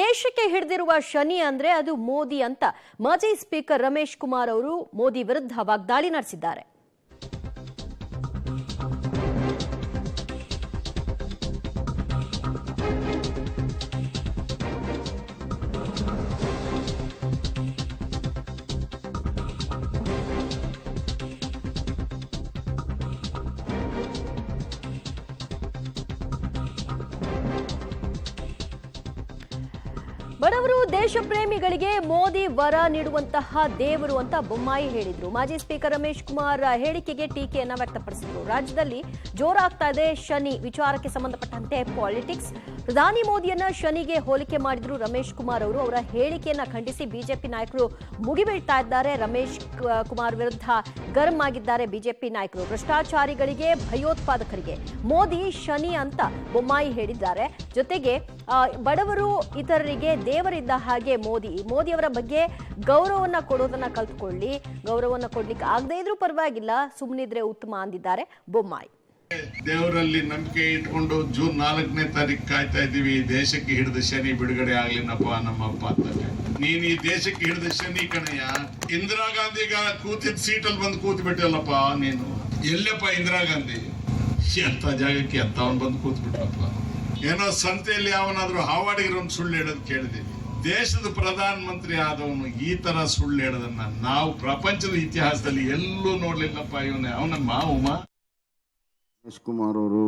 ದೇಶಕ್ಕೆ ಹಿಡಿದಿರುವ ಶನಿ ಅಂದ್ರೆ ಅದು ಮೋದಿ ಅಂತ ಮಾಜಿ ಸ್ಪೀಕರ್ ರಮೇಶ್ ಕುಮಾರ್ ಅವರು ಮೋದಿ ವಿರುದ್ಧ ವಾಗ್ದಾಳಿ ನಡೆಸಿದ್ದಾರೆ. ಬಡವರು ದೇಶ ಪ್ರೇಮಿಗಳಿಗೆ ಮೋದಿ ವರ ನೀಡುವಂತಹ ದೇವರು ಅಂತ ಬೊಮ್ಮಾಯಿ ಹೇಳಿದ್ರು. ಮಾಜಿ ಸ್ಪೀಕರ್ ರಮೇಶ್ ಕುಮಾರ್ ಹೇಳಿಕೆಗೆ ಟೀಕೆಯನ್ನ ವ್ಯಕ್ತಪಡಿಸಿದ್ರು. ರಾಜ್ಯದಲ್ಲಿ ಜೋರಾಗ್ತಾ ಇದೆ ಶನಿ ವಿಚಾರಕ್ಕೆ ಸಂಬಂಧಪಟ್ಟಂತೆ ಪಾಲಿಟಿಕ್ಸ್. ಪ್ರಧಾನಿ ಮೋದಿಯನ್ನ ಶನಿಗೆ ಹೋಲಿಕೆ ಮಾಡಿದ್ರು ರಮೇಶ್ ಕುಮಾರ್ ಅವರು. ಅವರ ಹೇಳಿಕೆಯನ್ನ ಖಂಡಿಸಿ ಬಿಜೆಪಿ ನಾಯಕರು ಮುಗಿಬೀಳ್ತಾ ಇದ್ದಾರೆ. ರಮೇಶ್ ಕುಮಾರ್ ವಿರುದ್ಧ ಗರಂ ಆಗಿದ್ದಾರೆ ಬಿಜೆಪಿ ನಾಯಕರು. ಭ್ರಷ್ಟಾಚಾರಿಗಳಿಗೆ ಭಯೋತ್ಪಾದಕರಿಗೆ ಮೋದಿ ಶನಿ ಅಂತ ಬೊಮ್ಮಾಯಿ ಹೇಳಿದ್ದಾರೆ. ಜೊತೆಗೆ ಬಡವರು ಇತರರಿಗೆ ದೇವರಿದ್ದ ಹಾಗೆ ಮೋದಿಯವರ ಬಗ್ಗೆ ಗೌರವವನ್ನ ಕೊಡೋದನ್ನ ಕಲ್ತ್ಕೊಳ್ಳಿ. ಗೌರವವನ್ನ ಕೊಡ್ಲಿಕ್ಕೆ ಆಗದೇ ಇದ್ರೂ ಪರವಾಗಿಲ್ಲ, ಸುಮ್ಮನಿದ್ರೆ ಉತ್ತಮ ಅಂದಿದ್ದಾರೆ ಬೊಮ್ಮಾಯಿ. ದೇವರಲ್ಲಿ ನಂಬಿಕೆ ಇಟ್ಕೊಂಡು ಜೂನ್ 4ನೇ ತಾರೀಕು ಕಾಯ್ತಾ ಇದ್ದೀವಿ. ದೇಶಕ್ಕೆ ಹಿಡಿದ ಶನಿ ಬಿಡುಗಡೆ ಆಗ್ಲಿನಪ್ಪ ನಮ್ಮಪ್ಪ ಅಂತಾರೆ. ನೀನ್ ಈ ದೇಶಕ್ಕೆ ಹಿಡಿದ ಶನಿ ಕಣಯ್ಯ. ಇಂದಿರಾ ಗಾಂಧಿಗ ಕೂತಿದ್ ಸೀಟಲ್ಲಿ ಬಂದು ಕೂತ್ ಬಿಟ್ಟಲ್ಲಪ್ಪ ನೀನು. ಎಲ್ಲಪ್ಪ ಇಂದಿರಾ ಗಾಂಧಿ? ಅಂತ ಜಾಗಕ್ಕೆ ಅಂತ ಅವನ್ ಬಂದು ಕೂತ್ ಬಿಟ್ರಪ್ಪ. ಏನೋ ಸಂತೆಯಲ್ಲಿ ಯಾವನಾದ್ರೂ ಹಾವಾಡಿಗರೊಂದು ಸುಳ್ಳು ಹೇಳೋದು ಕೇಳಿದೀವಿ. ದೇಶದ ಪ್ರಧಾನ ಮಂತ್ರಿ ಆದವನು ಈ ತರ ಸುಳ್ಳು ಹೇಳೋದನ್ನ ನಾವು ಪ್ರಪಂಚದ ಇತಿಹಾಸದಲ್ಲಿ ಎಲ್ಲೂ ನೋಡ್ಲಿಲ್ಲಪ್ಪ. ಅವನ ಮಾವುಮ ರಮೇಶ್ ಕುಮಾರ್ ಅವರು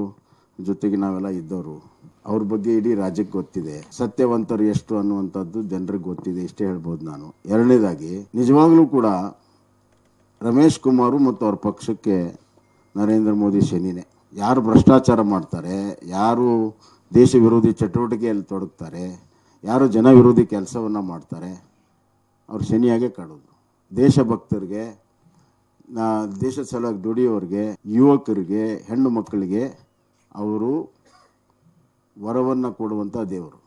ಜೊತೆಗೆ ನಾವೆಲ್ಲ ಇದ್ದವರು. ಅವ್ರ ಬಗ್ಗೆ ಇಡೀ ರಾಜ್ಯಕ್ಕೆ ಗೊತ್ತಿದೆ. ಸತ್ಯವಂತರು ಎಷ್ಟು ಅನ್ನುವಂಥದ್ದು ಜನರಿಗೆ ಗೊತ್ತಿದೆ, ಇಷ್ಟೇ ಹೇಳ್ಬೋದು ನಾನು. ಎರಡನೇದಾಗಿ ನಿಜವಾಗ್ಲೂ ಕೂಡ ರಮೇಶ್ ಕುಮಾರ್ ಮತ್ತು ಅವ್ರ ಪಕ್ಷಕ್ಕೆ ನರೇಂದ್ರ ಮೋದಿ ಶನಿನೇ. ಯಾರು ಭ್ರಷ್ಟಾಚಾರ ಮಾಡ್ತಾರೆ, ಯಾರು ದೇಶ ವಿರೋಧಿ ಚಟುವಟಿಕೆಯಲ್ಲಿ ತೊಡಗ್ತಾರೆ, ಯಾರು ಜನ ವಿರೋಧಿ ಕೆಲಸವನ್ನು ಮಾಡ್ತಾರೆ, ಅವ್ರು ಶನಿಯಾಗೆ ಕಾಡೋದು. ದೇಶಭಕ್ತರಿಗೆ, ದೇಶದ ಸಲುವಾಗಿ ದುಡಿಯೋರಿಗೆ, ಯುವಕರಿಗೆ, ಹೆಣ್ಣು ಮಕ್ಕಳಿಗೆ ಅವರು ವರವನ್ನು ಕೊಡುವಂಥ ದೇವರು.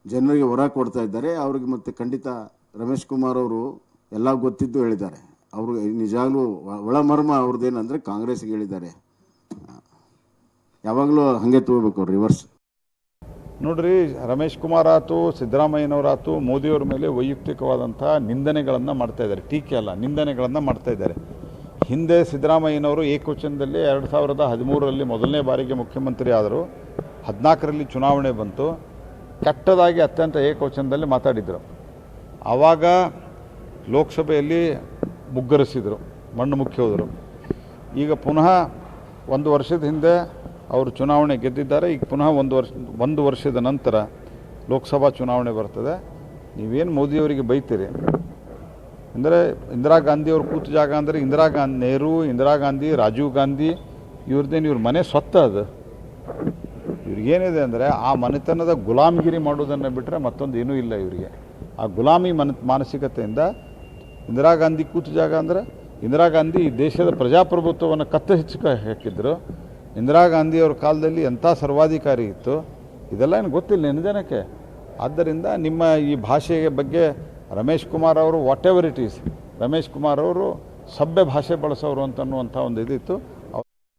ಜನರಿಗೆ ವರ ಕೊಡ್ತಾ ಇದ್ದಾರೆ. ಅವ್ರಿಗೆ ಮತ್ತೆ ಖಂಡಿತ ರಮೇಶ್ ಕುಮಾರ್ ಅವರು ಎಲ್ಲ ಗೊತ್ತಿದ್ದು ಹೇಳಿದ್ದಾರೆ. ಅವರು ನಿಜಾಗ್ಲೂ ಒಳಮರ್ಮ ಅವ್ರದ್ದೇನಂದರೆ ಕಾಂಗ್ರೆಸ್ಗೆ ಹೇಳಿದ್ದಾರೆ. ಯಾವಾಗಲೂ ಹಾಗೆ ತಗೋಬೇಕು ಅವ್ರು ರಿವರ್ಸ್. ನೋಡ್ರಿ, ರಮೇಶ್ ಕುಮಾರ್ ಆಯ್ತು, ಸಿದ್ದರಾಮಯ್ಯನವರಾಯ್ತು, ಮೋದಿಯವ್ರ ಮೇಲೆ ವೈಯಕ್ತಿಕವಾದಂಥ ನಿಂದನೆಗಳನ್ನು ಮಾಡ್ತಾ ಇದ್ದಾರೆ. ಟೀಕೆ ಅಲ್ಲ, ನಿಂದನೆಗಳನ್ನು ಮಾಡ್ತಾ ಇದ್ದಾರೆ. ಹಿಂದೆ ಸಿದ್ದರಾಮಯ್ಯನವರು ಏಕವಚನದಲ್ಲಿ 2013ರಲ್ಲಿ ಮೊದಲನೇ ಬಾರಿಗೆ ಮುಖ್ಯಮಂತ್ರಿ ಆದರು. 14ರಲ್ಲಿ ಚುನಾವಣೆ ಬಂತು. ಕೆಟ್ಟದಾಗಿ ಅತ್ಯಂತ ಏಕವಚನದಲ್ಲಿ ಮಾತಾಡಿದರು. ಆವಾಗ ಲೋಕಸಭೆಯಲ್ಲಿ ಮುಗ್ಗರಿಸಿದರು, ಮಣ್ಣು ಮುಕ್ಕಿ ಹೋದರು. ಈಗ ಪುನಃ 1 ವರ್ಷದ ಹಿಂದೆ ಅವರು ಚುನಾವಣೆ ಗೆದ್ದಿದ್ದಾರೆ. ಈಗ ಪುನಃ 1 ವರ್ಷದ ನಂತರ ಲೋಕಸಭಾ ಚುನಾವಣೆ ಬರ್ತದೆ. ನೀವೇನು ಮೋದಿಯವರಿಗೆ ಬೈತೀರಿ ಅಂದರೆ, ಇಂದಿರಾ ಗಾಂಧಿಯವ್ರು ಕೂತು ಜಾಗ ಅಂದರೆ ನೆಹರು, ಇಂದಿರಾ ಗಾಂಧಿ, ರಾಜೀವ್ ಗಾಂಧಿ ಇವ್ರದ್ದೇನು ಇವ್ರ ಮನೆ ಸ್ವತ್ತ ಅದು. ಇವ್ರಿಗೇನಿದೆ ಅಂದರೆ ಆ ಮನೆತನದ ಗುಲಾಮಗಿರಿ ಮಾಡೋದನ್ನು ಬಿಟ್ಟರೆ ಮತ್ತೊಂದು ಏನೂ ಇಲ್ಲ ಇವರಿಗೆ. ಆ ಗುಲಾಮಿ ಮಾನಸಿಕತೆಯಿಂದ ಇಂದಿರಾ ಗಾಂಧಿ ಕೂತು ಜಾಗ ಅಂದರೆ, ಇಂದಿರಾ ಗಾಂಧಿ ಈ ದೇಶದ ಪ್ರಜಾಪ್ರಭುತ್ವವನ್ನು ಹಾಕಿದ್ರು. ಇಂದಿರಾ ಗಾಂಧಿಯವ್ರ ಕಾಲದಲ್ಲಿ ಎಂಥ ಸರ್ವಾಧಿಕಾರಿ ಇತ್ತು, ಇದೆಲ್ಲ ಏನು ಗೊತ್ತಿಲ್ಲ ಇನ್ನು ಜನಕ್ಕೆ. ಆದ್ದರಿಂದ ನಿಮ್ಮ ಈ ಭಾಷೆಯ ಬಗ್ಗೆ ರಮೇಶ್ ಕುಮಾರ್ ಅವರು what ever it is, Ramesh Kumar ಅವರು ಸಭ್ಯ ಭಾಷೆ ಬಳಸೋರು ಅಂತನ್ನುವಂಥ ಒಂದು ಇದಿತ್ತು.